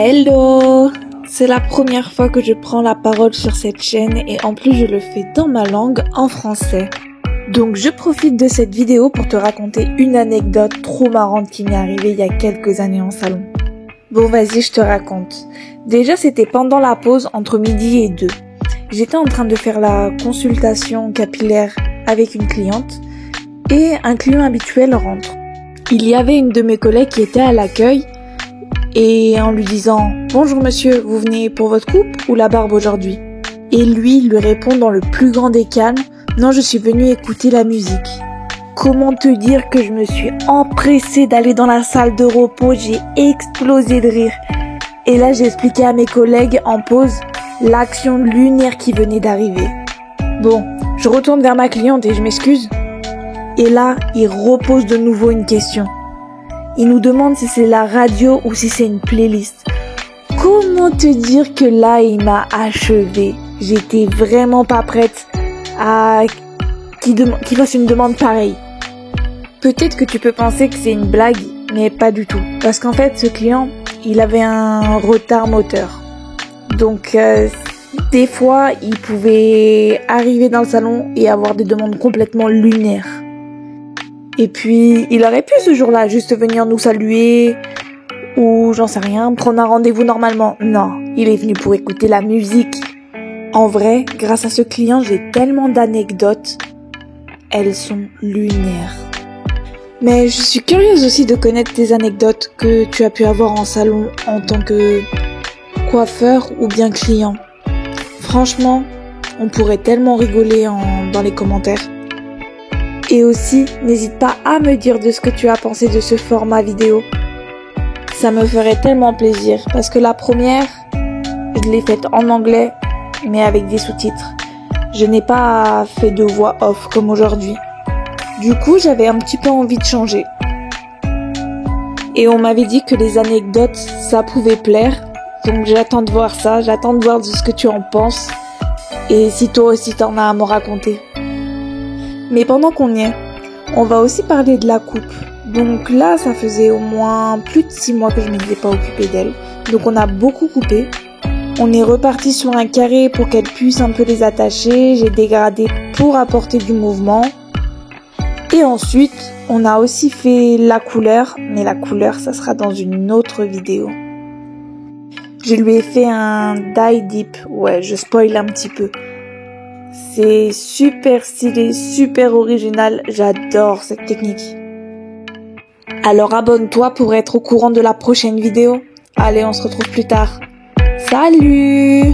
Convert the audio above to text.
Hello! C'est la première fois que je prends la parole sur cette chaîne et en plus je le fais dans ma langue, en français. Donc je profite de cette vidéo pour te raconter une anecdote trop marrante qui m'est arrivée il y a quelques années en salon. Bon vas-y, je te raconte. Déjà c'était pendant la pause entre midi et 2. J'étais en train de faire la consultation capillaire avec une cliente et un client habituel rentre. Il y avait une de mes collègues qui était à l'accueil et en lui disant « Bonjour monsieur, vous venez pour votre coupe ou la barbe aujourd'hui ?» Et lui répond dans le plus grand des calmes « Non, je suis venu écouter la musique. » Comment te dire que je me suis empressée d'aller dans la salle de repos, j'ai explosé de rire. Et là j'ai expliqué à mes collègues en pause l'action lunaire qui venait d'arriver. Bon, je retourne vers ma cliente et je m'excuse. Et là, il repose de nouveau une question. Il nous demande si c'est la radio ou si c'est une playlist. Comment te dire que là, il m'a achevé. J'étais vraiment pas prête à qu'il fasse une demande pareille. Peut-être que tu peux penser que c'est une blague, mais pas du tout. Parce qu'en fait, ce client, il avait un retard moteur. Donc, des fois, il pouvait arriver dans le salon et avoir des demandes complètement lunaires. Et puis, il aurait pu ce jour-là juste venir nous saluer ou j'en sais rien, prendre un rendez-vous normalement. Non, il est venu pour écouter la musique. En vrai, grâce à ce client, j'ai tellement d'anecdotes. Elles sont lunaires. Mais je suis curieuse aussi de connaître tes anecdotes que tu as pu avoir en salon en tant que coiffeur ou bien client. Franchement, on pourrait tellement rigoler dans les commentaires. Et aussi, n'hésite pas à me dire de ce que tu as pensé de ce format vidéo. Ça me ferait tellement plaisir parce que la première, je l'ai faite en anglais, mais avec des sous-titres. Je n'ai pas fait de voix off comme aujourd'hui. Du coup, j'avais un petit peu envie de changer. Et on m'avait dit que les anecdotes, ça pouvait plaire. Donc j'attends de voir ça, j'attends de voir de ce que tu en penses. Et si toi aussi t'en as à me raconter. Mais pendant qu'on y est, on va aussi parler de la coupe. Donc là, ça faisait au moins plus de 6 mois que je ne m'étais pas occupée d'elle. Donc on a beaucoup coupé. On est reparti sur un carré pour qu'elle puisse un peu les attacher. J'ai dégradé pour apporter du mouvement. Et ensuite, on a aussi fait la couleur. Mais la couleur, ça sera dans une autre vidéo. Je lui ai fait un dye dip. Ouais, je spoil un petit peu. C'est super stylé, super original, j'adore cette technique. Alors abonne-toi pour être au courant de la prochaine vidéo. Allez, on se retrouve plus tard. Salut!